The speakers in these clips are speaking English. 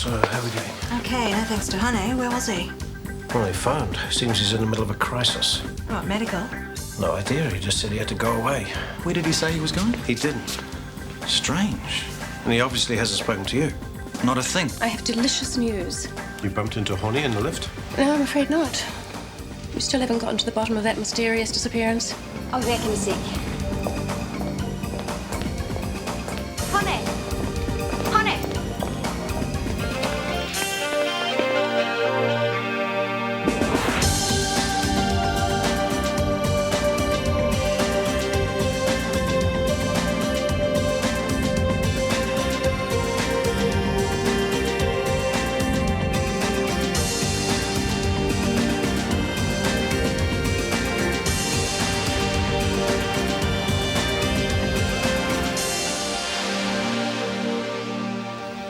So, how are we doing? Okay, no thanks to Honey. Where was he? Well, he phoned. Seems he's in the middle of a crisis. What, medical? No idea. He just said he had to go away. Where did he say he was going? He didn't. Strange. And he obviously hasn't spoken to you. Not a thing. I have delicious news. You bumped into Honey in the lift? No, I'm afraid not. We still haven't gotten to the bottom of that mysterious disappearance. I'll be back in a sec. Honey! Honey!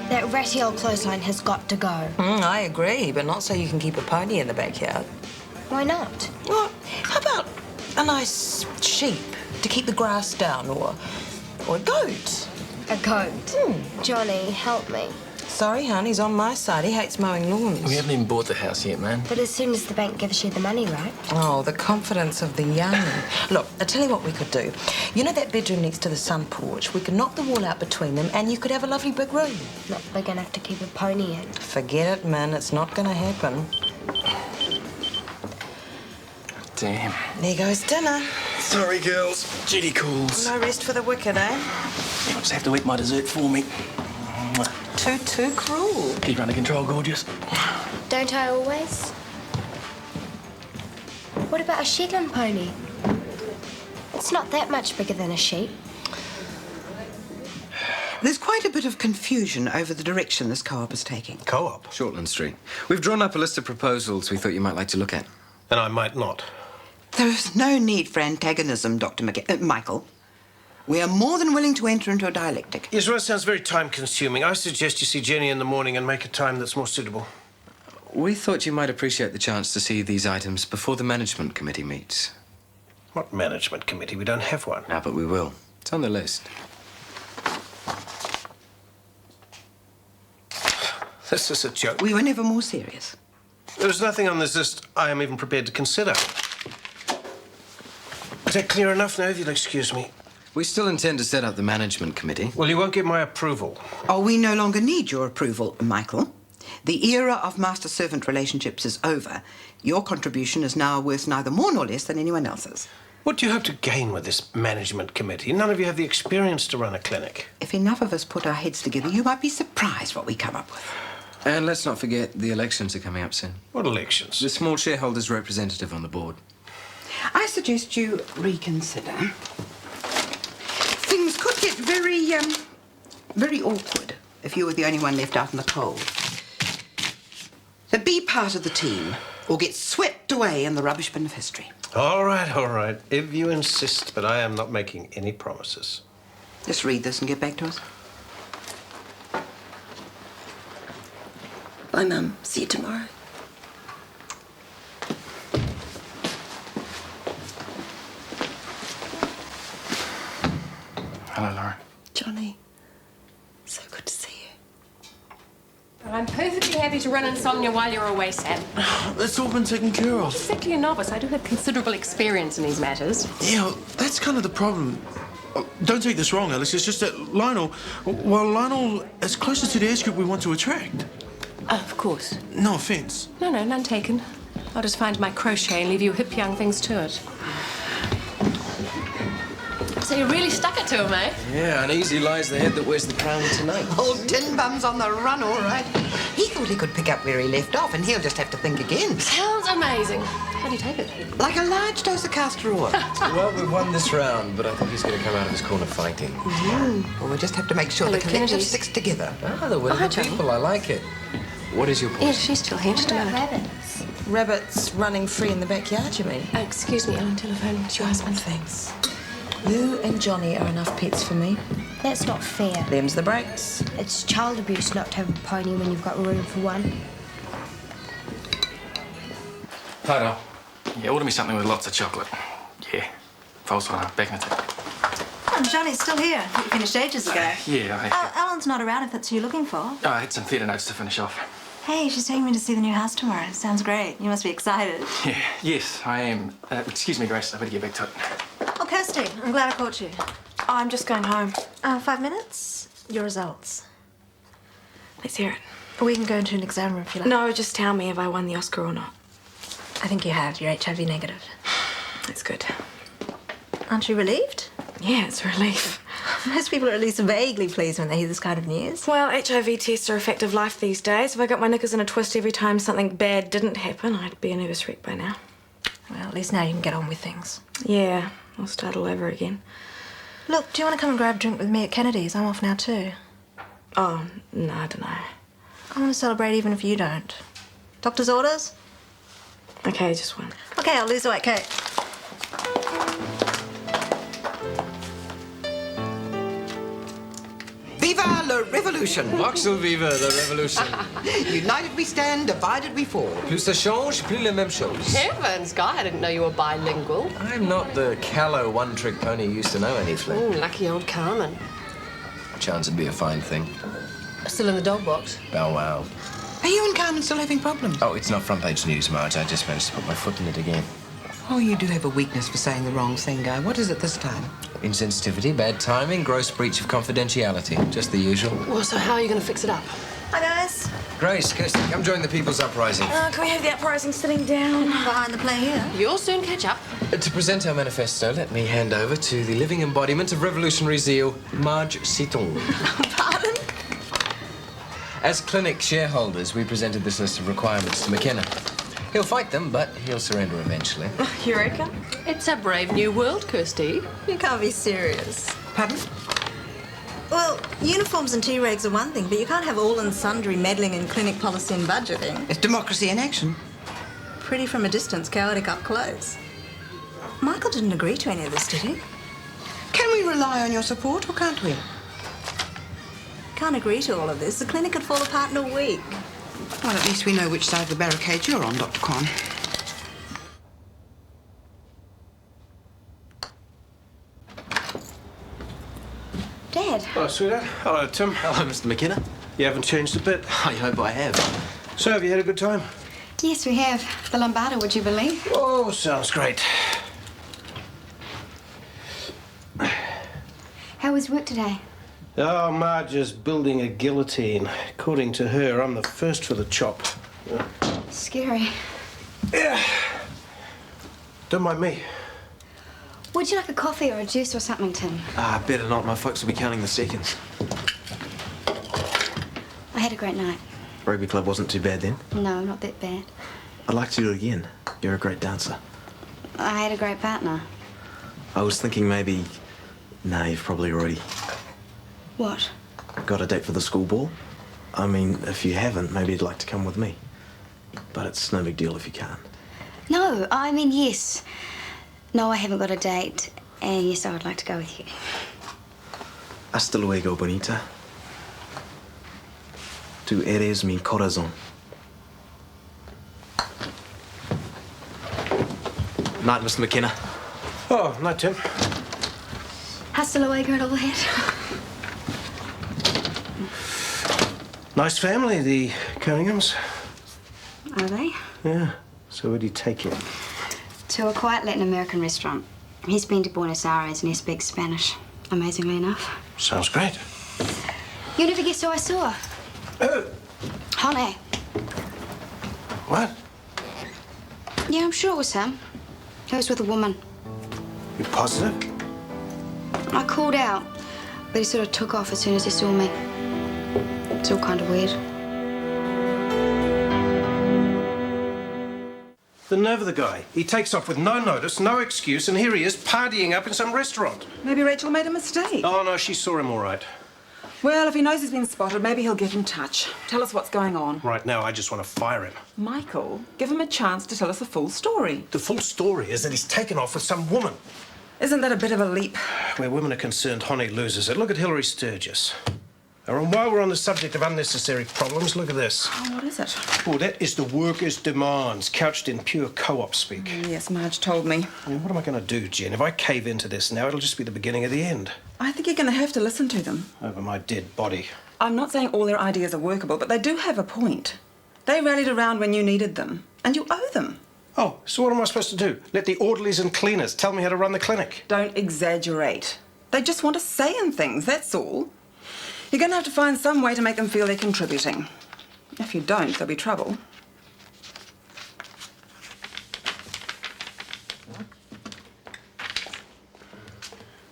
That ratty old clothesline has got to go. I agree, but not so you can keep a pony in the backyard. Why not? Well, how about a nice sheep to keep the grass down, or a goat? A goat. Johnny, help me. Sorry, hon, he's on my side. He hates mowing lawns. We haven't even bought the house yet, man. But as soon as the bank gives you the money, right? Oh, the confidence of the young. Look, I'll tell you what we could do. You know that bedroom next to the sun porch? We could knock the wall out between them and you could have a lovely big room. Not big enough to keep a pony in. Forget it, man. It's not going to happen. Damn. There goes dinner. Sorry, girls. Judy calls. No rest for the wicked, eh? You'll just have to eat my dessert for me. Too cruel. Keep her under control, gorgeous. Don't I always? What about a Shetland pony? It's not that much bigger than a sheep. There's quite a bit of confusion over the direction this co-op is taking. Co-op? Shortland Street. We've drawn up a list of proposals we thought you might like to look at. And I might not. There is no need for antagonism, Dr. Michael. We are more than willing to enter into a dialectic. Yes, well, it sounds very time-consuming. I suggest you see Jenny in the morning and make a time that's more suitable. We thought you might appreciate the chance to see these items before the management committee meets. What management committee? We don't have one. Ah, but we will. It's on the list. This is a joke. We were never more serious. There's nothing on this list I am even prepared to consider. Is that clear enough now, if you'll excuse me? We still intend to set up the management committee. Well, you won't get my approval. Oh, we no longer need your approval, Michael. The era of master-servant relationships is over. Your contribution is now worth neither more nor less than anyone else's. What do you hope to gain with this management committee? None of you have the experience to run a clinic. If enough of us put our heads together, you might be surprised what we come up with. And let's not forget the elections are coming up soon. What elections? The small shareholders' representative on the board. I suggest you reconsider. Things could get very awkward if you were the only one left out in the cold. So be part of the team or get swept away in the rubbish bin of history. All right. If you insist, but I am not making any promises. Just read this and get back to us. Bye, Mum. See you tomorrow. Hello, Laura. Johnny, so good to see you. I'm perfectly happy to run insomnia while you're away, Sam. That's all been taken care Not of. exactly a novice. I do have considerable experience in these matters. Yeah, well, that's kind of the problem. Oh, don't take this wrong, Alice. It's just that Lionel is closer to the age group we want to attract. Of course. No offence. No, none taken. I'll just find my crochet and leave you hip young things to it. So you really stuck it to him, eh? Yeah, uneasy lies the head that wears the crown tonight. Old Tin Bum's on the run, all right. He thought he could pick up where he left off, and he'll just have to think again. Sounds amazing. How do you take it? Like a large dose of castor oil. Well, we've won this round, but I think he's going to come out of his corner fighting. Well, we'll just have to make sure Hello, the collective Kennedy. sticks together. Ah, the will of hi, the Johnny. people. I like it. What is your point? Yeah, she's still here. Just a minute. Rabbits. Rabbits running free in the backyard, you mean? Excuse me, I'm on telephone. It's your husband. Thanks. You and Johnny are enough pets for me. That's not fair. Them's the breaks. It's child abuse not to have a pony when you've got room for one. Hi, doll. Yeah, order me something with lots of chocolate. Yeah. False one. Back in a tick. Oh, Johnny's still here. He finished ages ago. Yeah, Alan Helen's not around if that's who you're looking for. Oh, I had some theatre notes to finish off. Hey, she's taking me to see the new house tomorrow. Sounds great. You must be excited. Yeah, yes, I am. Excuse me, Grace, I better get back to it. Oh, Kirsty, I'm glad I caught you. I'm just going home. 5 minutes? Your results. Let's hear it. We can go into an exam room if you like. No, just tell me if I won the Oscar or not. I think you have. You're HIV negative. That's good. Aren't you relieved? Yeah, it's a relief. Most people are at least vaguely pleased when they hear this kind of news. Well, HIV tests are a fact of life these days. If I got my knickers in a twist every time something bad didn't happen, I'd be a nervous wreck by now. Well, at least now you can get on with things. Yeah, I'll start all over again. Look, do you want to come and grab a drink with me at Kennedy's? I'm off now too. Oh, no, I don't know. I want to celebrate even if you don't. Doctor's orders? Okay, just one. Okay, I'll lose the white coat. Viva la Revolution! Voxel viva la revolution. United we stand, divided we fall. Plus ça change, plus les mêmes choses. Heavens, Guy, I didn't know you were bilingual. I'm not the callow one-trick pony you used to know any fling. Ooh, lucky old Carmen. Chance would be a fine thing. Still in the dog box? Bow wow. Are you and Carmen still having problems? Oh, it's not front-page news, Marge. I just managed to put my foot in it again. Oh, you do have a weakness for saying the wrong thing, Guy. What is it this time? Insensitivity, bad timing, gross breach of confidentiality. Just the usual. Well, so how are you going to fix it up? Hi, guys. Grace, Kirsty, come join the People's Uprising. Can we have the uprising sitting down? Behind the play here. You'll soon catch up. To present our manifesto, let me hand over to the living embodiment of revolutionary zeal, Marge Citon. Pardon? As clinic shareholders, we presented this list of requirements to McKenna. He'll fight them, but he'll surrender eventually. You reckon? It's a brave new world, Kirsty. You can't be serious. Pardon? Well, uniforms and tea regs are one thing, but you can't have all and sundry meddling in clinic policy and budgeting. It's democracy in action. Pretty from a distance, chaotic up close. Michael didn't agree to any of this, did he? Can we rely on your support or can't we? Can't agree to all of this. The clinic could fall apart in a week. Well, at least we know which side of the barricade you're on, Dr. Kwan. Dad. Hello, sweetheart. Hello, Tim. Hello, Mr. McKenna. You haven't changed a bit. I hope I have. So, have you had a good time? Yes, we have. The Lombardo, would you believe? Oh, sounds great. How was work today? Oh, Marge is building a guillotine. According to her, I'm the first for the chop. Scary. Yeah. Don't mind me. Would you like a coffee or a juice or something, Tim? Better not. My folks will be counting the seconds. I had a great night. Rugby club wasn't too bad then. No, not that bad. I'd like to do it again. You're a great dancer. I had a great partner. I was thinking maybe... No, you've probably already What? got a date for the school ball. I mean, if you haven't, maybe you'd like to come with me. But it's no big deal if you can't. No, I mean, yes. No, I haven't got a date. And yes, I would like to go with you. Hasta luego, bonita. Tu eres mi corazón. Night, Mr. McKenna. Oh, night, Tim. Hasta luego and all that. Nice family, the Cunninghams. Are they? Yeah. So where'd he take you? To a quiet Latin American restaurant. He's been to Buenos Aires and he speaks Spanish, amazingly enough. Sounds great. You never guess who I saw. Oh. Honey. What? Yeah, I'm sure it was him. He was with a woman. You positive? I called out, but he sort of took off as soon as he saw me. It's all kind of weird. The nerve of the guy. He takes off with no notice, no excuse, and here he is partying up in some restaurant. Maybe Rachel made a mistake. Oh, no, she saw him all right. Well, if he knows he's been spotted, maybe he'll get in touch. Tell us what's going on. Right now, I just want to fire him. Michael, give him a chance to tell us the full story. The full story is that he's taken off with some woman. Isn't that a bit of a leap? Where women are concerned, Honey loses it. Look at Hilary Sturgis. And while we're on the subject of unnecessary problems, look at this. Oh, what is it? Oh, that is the workers' demands, couched in pure co-op speak. Yes, Marge told me. I mean, what am I going to do, Jen? If I cave into this now, it'll just be the beginning of the end. I think you're going to have to listen to them. Over my dead body. I'm not saying all their ideas are workable, but they do have a point. They rallied around when you needed them, and you owe them. Oh, so what am I supposed to do? Let the orderlies and cleaners tell me how to run the clinic? Don't exaggerate. They just want a say in things, that's all. You're going to have to find some way to make them feel they're contributing. If you don't, there'll be trouble.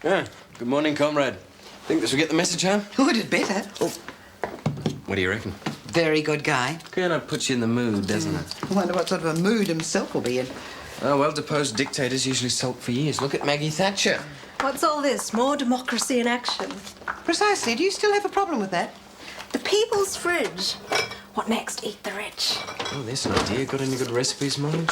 Yeah. Good morning, comrade. Think this will get the message home? Would it better? Oh. What do you reckon? Very good guy. Kind of puts you in the mood, doesn't it? I wonder what sort of a mood himself will be in. Oh, well-deposed dictators usually sulk for years. Look at Maggie Thatcher. What's all this? More democracy in action. Precisely. Do you still have a problem with that? The people's fridge. What next? Eat the rich. Oh, there's an idea. Got any good recipes, Marge?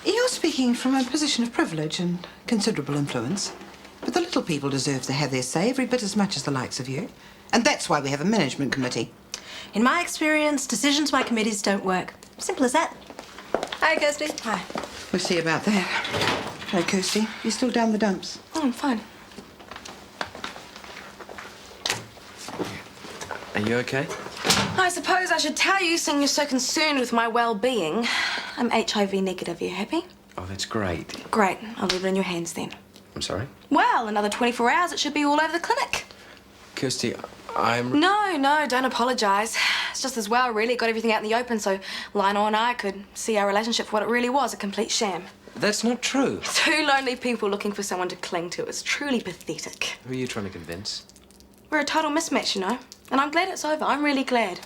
You're speaking from a position of privilege and considerable influence. But the little people deserve to have their say every bit as much as the likes of you. And that's why we have a management committee. In my experience, decisions by committees don't work. Simple as that. Hi, Kirsty. Hi. We'll see about that. Hey, Kirsty, you still down the dumps? Oh, I'm fine. Are you okay? I suppose I should tell you, seeing you're so concerned with my well-being. I'm HIV negative. Are you happy? Oh, that's great. Great. I'll leave it in your hands then. I'm sorry? Well, another 24 hours, it should be all over the clinic. Kirsty, I'm... No, don't apologise. It's just as well, really. Got everything out in the open so Lionel and I could see our relationship for what it really was, a complete sham. That's not true. Two lonely people looking for someone to cling to. It's truly pathetic. Who are you trying to convince? We're a total mismatch, you know. And I'm glad it's over. I'm really glad.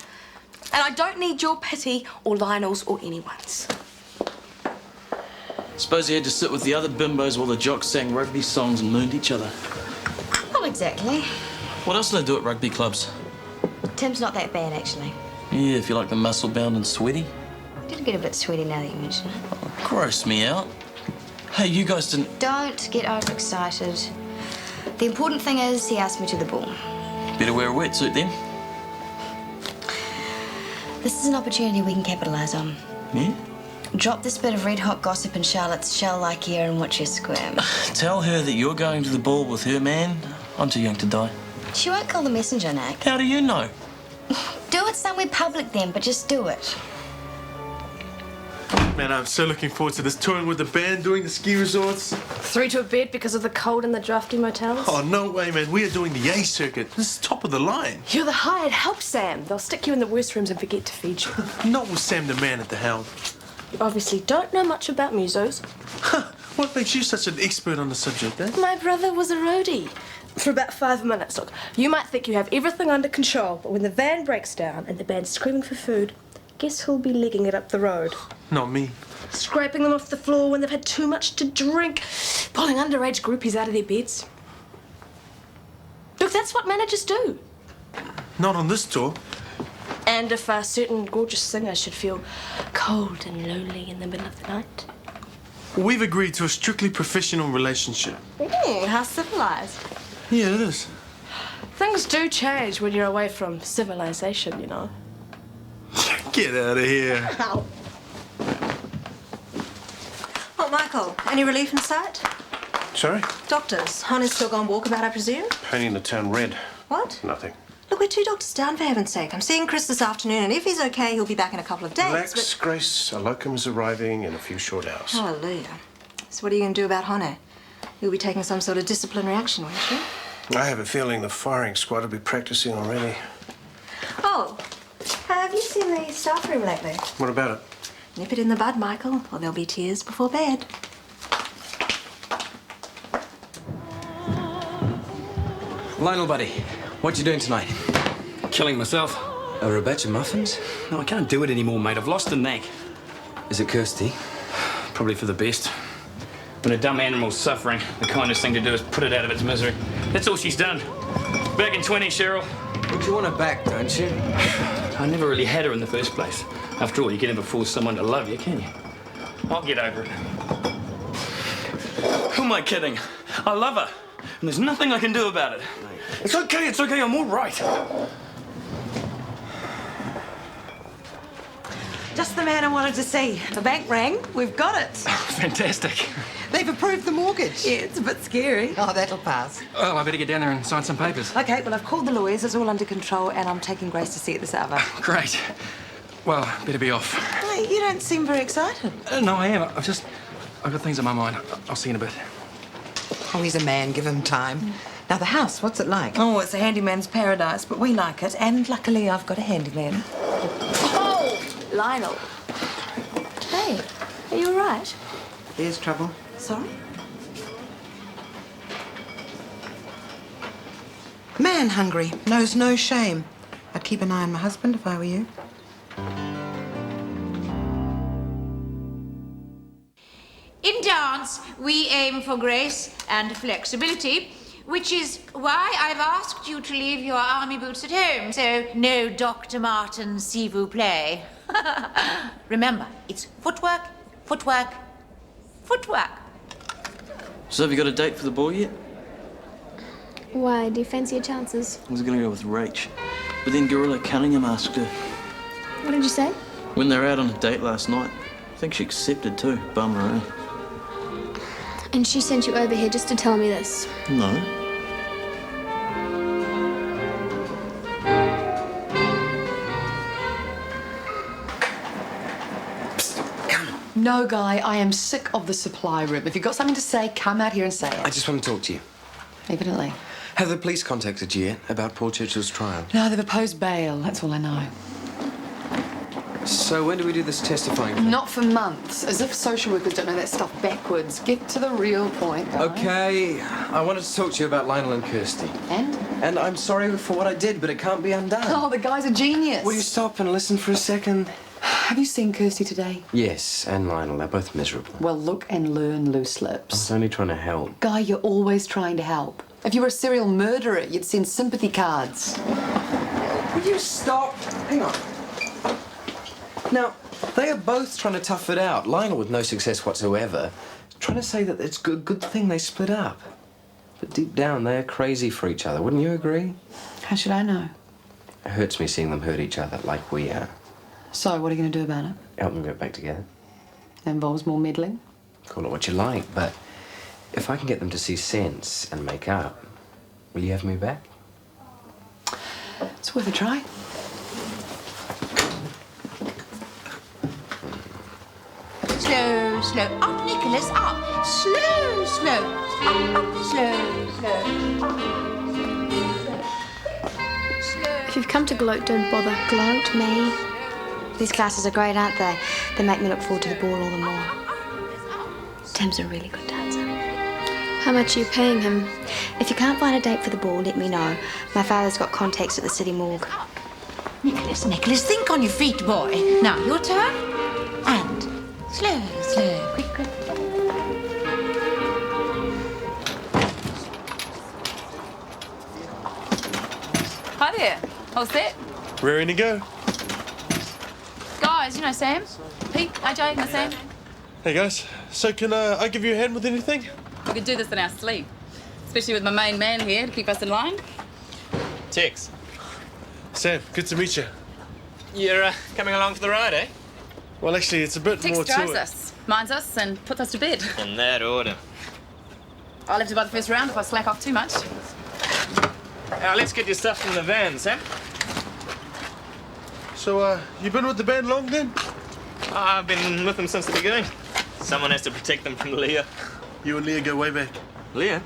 And I don't need your pity or Lionel's or anyone's. Suppose he had to sit with the other bimbos while the jocks sang rugby songs and mooned each other. Not exactly. What else do they do at rugby clubs? Tim's not that bad, actually. Yeah, if you like the muscle-bound and sweaty. Did get a bit sweaty now that you mention it. Oh, gross me out. Hey, you guys didn't... Don't get overexcited. The important thing is he asked me to the ball. Better wear a wetsuit then. This is an opportunity we can capitalise on. Yeah? Drop this bit of red-hot gossip in Charlotte's shell-like ear and watch her squirm. Tell her that you're going to the ball with her man. I'm too young to die. She won't call the messenger, Nick. How do you know? Do it somewhere public then, but just do it. Man, I'm so looking forward to this touring with the band, doing the ski resorts. Through to a bed because of the cold in the drafty motels? Oh, no way, man. We are doing the A circuit. This is top of the line. You're the hired help, Sam. They'll stick you in the worst rooms and forget to feed you. Not with Sam the man at the helm. You obviously don't know much about musos. What makes you such an expert on the subject, eh? My brother was a roadie for about 5 minutes. Look, you might think you have everything under control, but when the van breaks down and the band's screaming for food, guess who'll be legging it up the road? Not me. Scraping them off the floor when they've had too much to drink, pulling underage groupies out of their beds. Look, that's what managers do. Not on this tour. And if a certain gorgeous singer should feel cold and lonely in the middle of the night. We've agreed to a strictly professional relationship. How civilized. Yeah, it is. Things do change when you're away from civilization, you know. Get out of here. Ow. Oh, Michael, any relief in sight? Sorry? Doctors. Honey's still gone walkabout, I presume? Painting the town red. What? Nothing. Look, we're 2 doctors down, for heaven's sake. I'm seeing Chris this afternoon, and if he's okay, he'll be back in a couple of days. Relax, Grace. A locum is arriving in a few short hours. Hallelujah. So what are you going to do about Honey? You'll be taking some sort of disciplinary action, won't you? I have a feeling the firing squad will be practicing already. Oh, have you seen the staff room lately? What about it? Nip it in the bud, Michael, or there'll be tears before bed. Lionel, buddy, what you doing tonight? Killing myself. Over a batch of muffins? No, I can't do it anymore, mate. I've lost the knack. Is it Kirsty? Probably for the best. When a dumb animal's suffering, the kindest thing to do is put it out of its misery. That's all she's done. Back in 20, Cheryl. But you want her back, don't you? I never really had her in the first place. After all, you can never force someone to love you, can you? I'll get over it. Who am I kidding? I love her, and there's nothing I can do about it. It's okay, I'm all right. Just the man I wanted to see. The bank rang. We've got it. Fantastic. They've approved the mortgage. Yeah, it's a bit scary. Oh, that'll pass. Well, I better get down there and sign some papers. Okay, well, I've called the lawyers. It's all under control, and I'm taking Grace to see it this hour. Great. Well, better be off. Hey, you don't seem very excited. No, I am. I've got things on my mind. I'll see you in a bit. Oh, he's a man. Give him time. Now, the house, what's it like? Oh, it's a handyman's paradise, but we like it, and luckily I've got a handyman. Oh, Lionel. Hey, are you all right? There's trouble. Sorry? Man hungry, knows no shame. I'd keep an eye on my husband if I were you. In dance, we aim for grace and flexibility, which is why I've asked you to leave your army boots at home, so no Dr. Martin s'il vous plaît. Remember, it's footwork, footwork, footwork. So have you got a date for the ball yet? Why, do you fancy your chances? I was going to go with Rach, but then Gorilla Cunningham asked her. What did you say? When they were out on a date last night, I think she accepted too. Bummer, eh? And she sent you over here just to tell me this? No. No, Guy, I am sick of the supply room. If you've got something to say, come out here and say it. I just want to talk to you. Evidently. Have the police contacted you yet about Paul Churchill's trial? No, they've opposed bail. That's all I know. So when do we do this testifying? Not for months. As if social workers don't know that stuff backwards. Get to the real point, Guy. Okay, I wanted to talk to you about Lionel and Kirsty. And? And I'm sorry for what I did, but it can't be undone. Oh, the guy's a genius. Will you stop and listen for a second? Have you seen Kirsty today? Yes, and Lionel. They're both miserable. Well, look and learn, loose I lips. was only trying to help. Guy, you're always trying to help. If you were a serial murderer, you'd send sympathy cards. Will you stop? Hang on. Now, they are both trying to tough it out. Lionel with no success whatsoever, trying to say that it's a good thing they split up. But deep down, they're crazy for each other. Wouldn't you agree? How should I know? It hurts me seeing them hurt each other like we are. So, what are you going to do about it? Help them get back together. That involves more meddling? Call it what you like, but if I can get them to see sense and make up, will you have me back? It's worth a try. Slow, slow. Up, Nicholas, up. Slow, slow. Up, up, slow, slow. If you've come to gloat, don't bother. Gloat me. These classes are great, aren't they? They make me look forward to the ball all the more. Tim's a really good dancer. How much are you paying him? If you can't find a date for the ball, let me know. My father's got contacts at the city morgue. Nicholas, Nicholas, think on your feet, boy. Now, your turn. And slow, slow. Quick, quick. Hi there. How's that? Raring to go. Guys, you know Sam? Pete, AJ, know Sam? Hey guys, so can I give you a hand with anything? We could do this in our sleep. Especially with my main man here to keep us in line. Tex. Sam, good to meet you. You're coming along for the ride, eh? Well, actually, it's a bit Tex more to drives it. us, minds us, and puts us to bed. In that order. I'll have to buy the first round if I slack off too much. Now, let's get your stuff from the van, Sam. So, you been with the band long then? I've been with them since the beginning. Someone has to protect them from Leah. You and Leah go way back. Leah?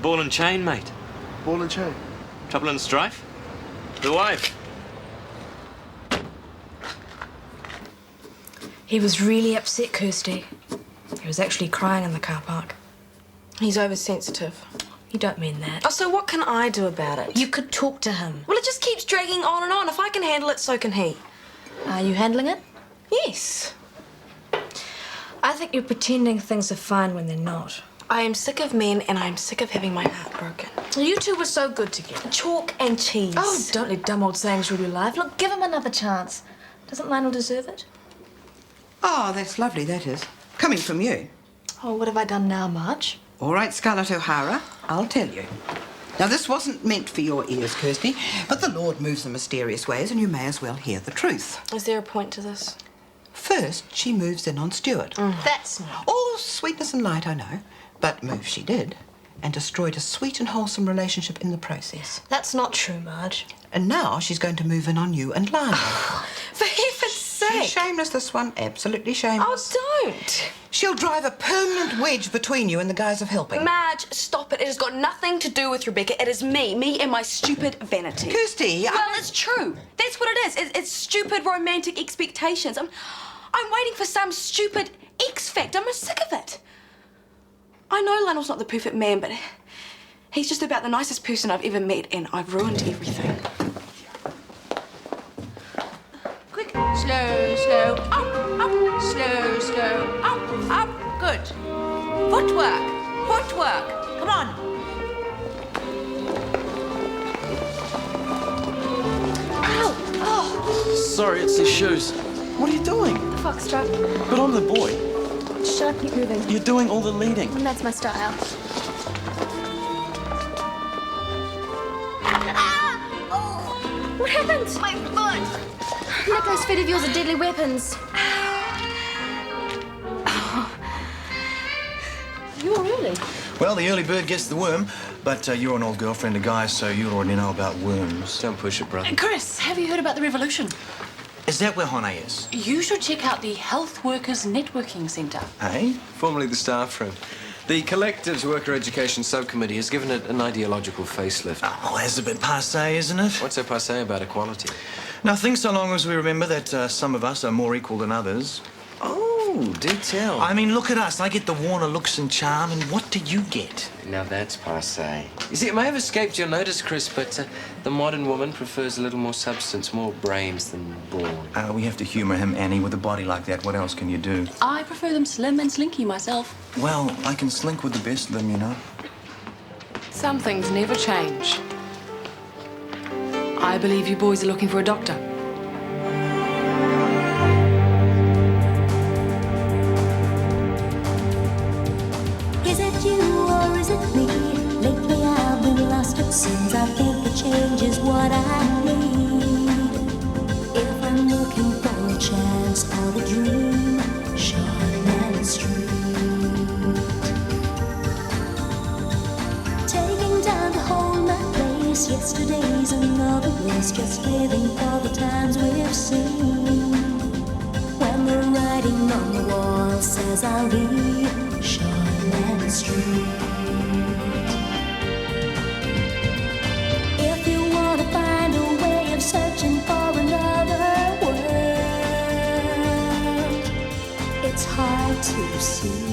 Ball and chain, mate. Ball and chain? Trouble and strife? The wife. He was really upset, Kirsty. He was actually crying in the car park. He's oversensitive. You don't mean that. Oh, so what can I do about it? You could talk to him. Well, it just keeps dragging on and on. If I can handle it, so can he. Are you handling it? Yes. I think you're pretending things are fine when they're not. I am sick of men and I'm sick of having my heart broken. You two were so good together. Chalk and cheese. Oh, don't let dumb old sayings rule your life. Look, give him another chance. Doesn't Lionel deserve it? Oh, that's lovely, that is. Coming from you. Oh, what have I done now, Marge? All right, Scarlett O'Hara, I'll tell you. Now, this wasn't meant for your ears, Kirsty, but the Lord moves in mysterious ways and you may as well hear the truth. Is there a point to this? First, she moves in on Stuart. That's not. All sweetness and light, I know, but move she did, and destroyed a sweet and wholesome relationship in the process. That's not true, Marge. And now she's going to move in on you and Lionel. For heaven's sake! She's shameless, this one. Absolutely shameless. Oh, don't! She'll drive a permanent wedge between you in the guise of helping. Marge, stop it. It has got nothing to do with Rebecca. It is me and my stupid vanity. Kirsty, Well, it's true. That's what it is. It's stupid romantic expectations. I'm waiting for some stupid X factor. I'm sick of it. I know Lionel's not the perfect man, but he's just about the nicest person I've ever met, and I've ruined everything. Quick, slow, up, slow, up, good. Footwork, come on. Ow! Oh! Sorry, it's his shoes. What are you doing? Foxtrot. But I'm the boy. Shut up, keep moving. You're doing all the leading. And that's my style. What happened? My foot! Look, those feet of yours are deadly weapons. You're early. Well, the early bird gets the worm, but you're an old girlfriend of Guy's, so you already know about worms. Don't push it, brother. Chris, have you heard about the revolution? Is that where Hone is? You should check out the Health Workers Networking Centre. Hey? Formerly the staff room. The Collective's Worker Education Subcommittee has given it an ideological facelift. Oh, that's a bit passé, isn't it? What's so passé about equality? Nothing, so long as we remember that some of us are more equal than others. Oh, do tell. I mean, look at us. I get the Warner looks and charm, and what do you get? Now that's passé. You see, it may have escaped your notice, Chris, but the modern woman prefers a little more substance, more brains than brawn. We have to humour him, Annie, with a body like that. What else can you do? I prefer them slim and slinky myself. Well, I can slink with the best of them, you know. Some things never change. I believe you boys are looking for a doctor. Is it you or is it me? Lately I've been lost, it seems. I think the change is what I need. If I'm looking for a chance or a dream, Shortland Street. Taking time to hold my place. Yesterday's another race, just living for the times we've seen. When the writing on the wall says I'll be Shortland Street. If you want to find a way of searching for another world, it's hard to see.